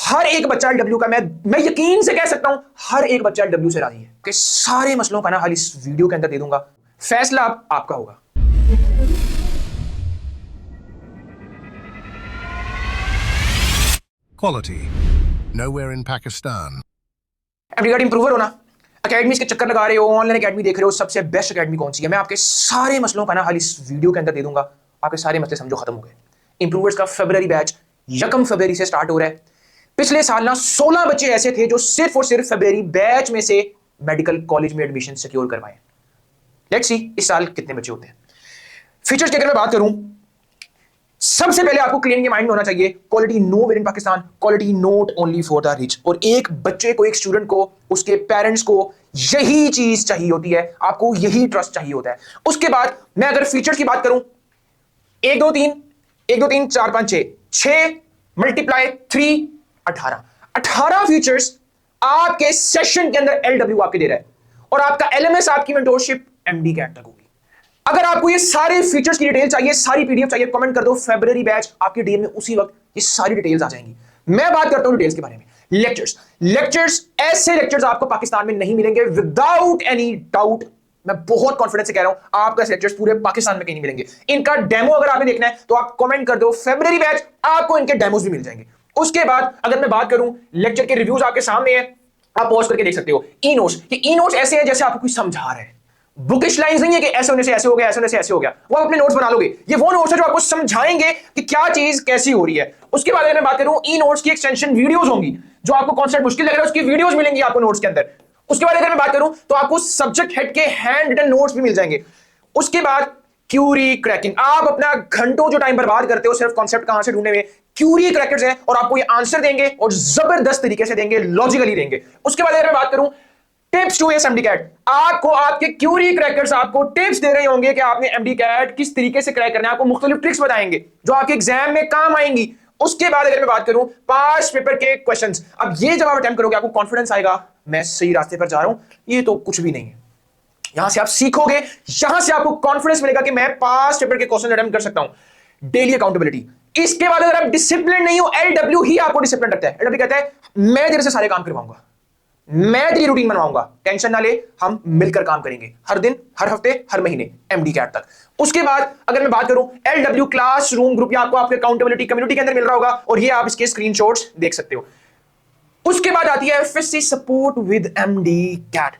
हर एक बच्चा एलडब्ल्यू का मैं यकीन से कह सकता हूं हर एक बच्चा एलडब्ल्यू से राजी है कि सारे मसलों का ना हल इस वीडियो के अंदर दे दूंगा। फैसला आपका होगा। Quality. Nowhere in Pakistan. MD improver होना, अकेडमीज के चक्कर लगा रहे हो, ऑनलाइन अकेडमी देख रहे हो, सबसे बेस्ट अकेडमी कौन सी है? मैं आपके सारे मसलों का ना हल इस वीडियो के अंदर दे दूंगा। आपके सारे मसले समझो खत्म हो गए। इंप्रूवर्स का फरवरी बैच 1 फरवरी से स्टार्ट हो रहा है। पिछले साल ना 16 बच्चे ऐसे थे जो सिर्फ और सिर्फ फरवरी बैच में से मेडिकल कॉलेज में एडमिशन सिक्योर करवाए। लेट्स सी इस साल कितने बच्चे होते हैं। फीचर्स की अगर मैं बात करूं, सबसे पहले आपको क्लीन के माइंड में होना चाहिए quality nowhere in Pakistan, quality not only for the rich. और एक बच्चे को, एक स्टूडेंट को, उसके पेरेंट्स को यही चीज चाहिए होती है, आपको यही ट्रस्ट चाहिए होता है। उसके बाद मैं अगर फीचर्स की बात करूं, 1 2 3 4 5 6 मल्टीप्लाई 3 18 फीचर्स आपके सेशन के अंदर एलडब्ल्यू आपके दे रहा है और आपका एलएमएस, आपकी मेंटोरशिप एमडी कैट तक होगी। अगर आपको ये सारे फीचर्स की डिटेल चाहिए, सारी पीडीएफ चाहिए, कमेंट कर दो फरवरी बैच, आपके डीएम में उसी वक्त ये सारी डिटेल्स आ जाएंगी। मैं बात करता हूं डिटेल्स के बारे में। लेक्चर्स ऐसे लेक्चर्स आपको पाकिस्तान में नहीं मिलेंगे विदाउट एनी डाउट। मैं बहुत कॉन्फिडेंस से कह रहा हूं आपको ऐसे लेक्चर्स पूरे पाकिस्तान में कहीं नहीं मिलेंगे। इनका डेमो अगर आपने देखना है तो आप कमेंट कर दो फरवरी बैच, आपको इनके डेमोज भी मिल जाएंगे। उसके बाद अगर मैं बात करूं, लेक्चर के रिव्यूज आपके सामने है, आप पॉज करके देख सकते हो। ई नोट्स ऐसे है जैसे आपको कोई समझा रहा है। बुकिश लाइंस नहीं है कि ऐसे होने से ऐसे हो गया, ऐसे होने से ऐसे हो गया। वो आप अपने नोट्स बना लोगे। ये वो नोट्स है जो आपको समझाएंगे कि क्या चीज कैसी हो रही है। उसके बाद अगर मैं बात करूं, ई नोट्स की एक्सटेंशन वीडियोस होंगी, जो आपको कॉन्सेप्ट मुश्किल लग रहा है उसकी वीडियोस मिलेंगी आपको नोट्स के अंदर। उसके बाद अगर मैं बात करूं तो आपको सब्जेक्ट हेड के हैंड रिटन नोट्स भी मिल जाएंगे। उसके बाद क्यूरी क्रैकिंग, आप अपना घंटों जो टाइम बर्बाद करते हो सिर्फ कॉन्सेप्ट कहां से ढूंढने में, क्यूरी क्रैकर्स हैं और आपको ये आंसर देंगे और जबरदस्त तरीके से देंगे, लॉजिकली देंगे। उसके बाद अगर मैं बात करूं tips to ace MD CAT, आपको आपके क्यूरी क्रैकर्स आपको टिप्स दे रहे होंगे कि आपने एमडी कैट किस तरीके से क्रैक करना है, आपको मुख्तलिफ ट्रिक्स बताएंगे जो आपके एग्जाम में काम आएंगी। उसके बाद अगर मैं बात करूं पास्ट पेपर के क्वेश्चंस, अब ये जब आप अटेम्प्ट करोगे आपको कॉन्फिडेंस आएगा मैं सही रास्ते पर जा रहा हूं। ये तो कुछ भी नहीं है, यहां से आप सीखोगे, यहां से आपको कॉन्फिडेंस मिलेगा कि मैं पास्ट पेपर के क्वेश्चन अटेम्प्ट कर सकता हूं। Daily accountability. इसके बाद अगर आप डिसिप्लिन नहीं हो, एलडब्ल्यू ही आपको डिसिप्लिन रखता है। एलडब्ल्यू कहता है मैं तेरे से सारे काम करवाऊंगा, मैं तेरी रूटीन बनवाऊंगा, टेंशन ना ले, हम मिलकर काम करेंगे हर दिन, हर हफ्ते, हर महीने, एमडी कैट तक। उसके बाद अगर मैं बात करूं एलडब्ल्यू क्लासरूम ग्रुप, आपको आपके अकाउंटेबिलिटी कम्युनिटी के अंदर मिल रहा होगा और ये आप इसके स्क्रीनशॉट्स देख सकते हो। उसके बाद आती है FSC support with MD CAT.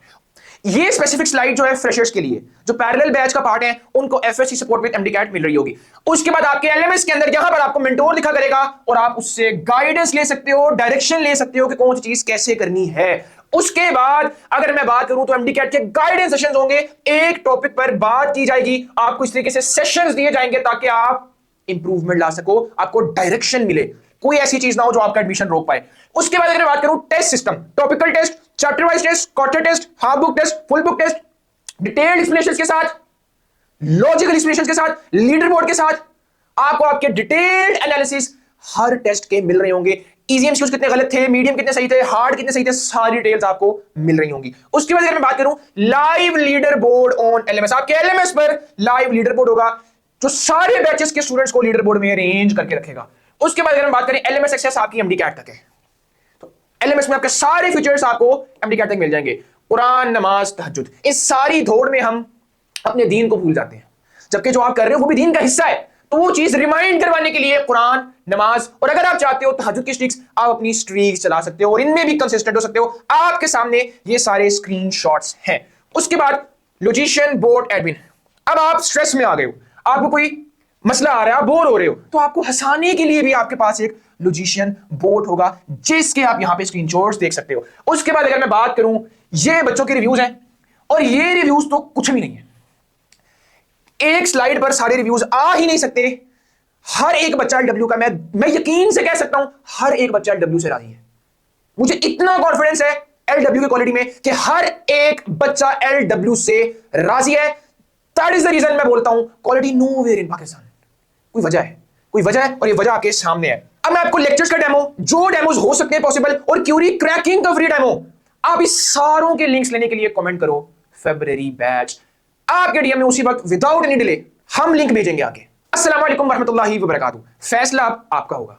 ये स्पेसिफिक स्लाइड जो है फ्रेशर्स के लिए, जो पैरेलल बैच का पार्ट है, उनको FSc support with MD CAT मिल रही होगी। उसके बाद आपके एलएमएस के अंदर यहां पर आपको मेंटोर लिखा करेगा और आप उससे गाइडेंस ले सकते हो, डायरेक्शन ले सकते हो कि कौन सी चीज कैसे करनी है। उसके बाद अगर मैं बात करूं तो एमडी कैट के गाइडेंस सेशंस होंगे, एक टॉपिक पर बात की जाएगी, आपको इस तरीके से सेशंस दिए जाएंगे ताकि आप इंप्रूवमेंट ला सको, आपको डायरेक्शन मिले, कोई ऐसी चीज ना हो जो आपका एडमिशन रोक पाए। उसके बाद अगर बात करूं test system, topical test, chapter wise test, quarter test, half book test, full book test, detailed explanations के साथ, लॉजिकल एक्सप्लेनेशंस के साथ, लीडर बोर्ड के साथ, आपको आपके डिटेल्ड एनालिसिस हर टेस्ट के मिल रहे होंगे। इजी एमसीक्यूज कितने गलत थे, मीडियम कितने सही थे, हार्ड कितने सही थे, सारी डिटेल्स आपको मिल रही होंगी। उसके बाद अगर मैं बात करूं live leader board on LMS, आपके एलएमएस पर लाइव लीडर बोर्ड होगा जो सारे बैचेस के स्टूडेंट्स को लीडर बोर्ड में अरेंज करके रखेगा। उसके बाद अगर हम बात करें एलएमएस एक्सेस आपकी एमडी कैट तक है, तो एलएमएस में आपके सारे फीचर्स आपको एमडी कैट तक मिल जाएंगे। कुरान, नमाज, तहज्जुद, इस सारी दौड़ में हम अपने दीन को भूल जाते हैं, जबकि जो आप कर रहे हो वो भी दीन का हिस्सा है। तो वो चीज रिमाइंड करवाने के लिए कुरान, नमाज, और अगर आप चाहते हो तहज्जुद की स्ट्रीक्स, आप अपनी स्ट्रीक्स चला सकते हो और इनमें भी कंसिस्टेंट हो सकते हो। आपके सामने ये सारे स्क्रीनशॉट्स हैं। उसके बाद लॉजिशियन बोर्ड एडमिन, अब आप स्ट्रेस में आ गए हो, आपको कोई मसला आ रहा है, आप बोर हो रहे हो, तो आपको हंसाने के लिए भी आपके पास एक लॉजिशियन बोर्ड होगा जिसके आप यहां पे स्क्रीनशॉट्स देख सकते हो। उसके बाद अगर मैं बात करूं, ये बच्चों के रिव्यूज हैं और ये रिव्यूज तो कुछ भी नहीं है, एक स्लाइड पर सारे रिव्यूज आ ही नहीं सकते। हर एक बच्चा एलडब्ल्यू का मैं यकीन से कह सकता हूं हर एक बच्चा एलडब्ल्यू से राजी है। मुझे इतना कॉन्फिडेंस है एलडब्ल्यू की क्वालिटी में कि हर एक बच्चा एलडब्ल्यू से राजी है। दैट इज द रीजन मैं बोलता हूं क्वालिटी नोवेयर इन पाकिस्तान। कोई वजह है और ये वजह आपके सामने है। अब मैं आपको लेक्चर्स का डेमो, जो डेमोज हो सकते हैं पॉसिबल, और क्यूरी क्रैकिंग का फ्री डेमो, आप इस सारों के लिंक्स लेने के लिए कमेंट करो फरवरी बैच, आपके डीएम में उसी वक्त विदाउट एनी डिले हम लिंक भेजेंगे आगे। अस्सलाम वालेकुम रहमतुल्लाहि व बरकातहू। फैसला आपका होगा।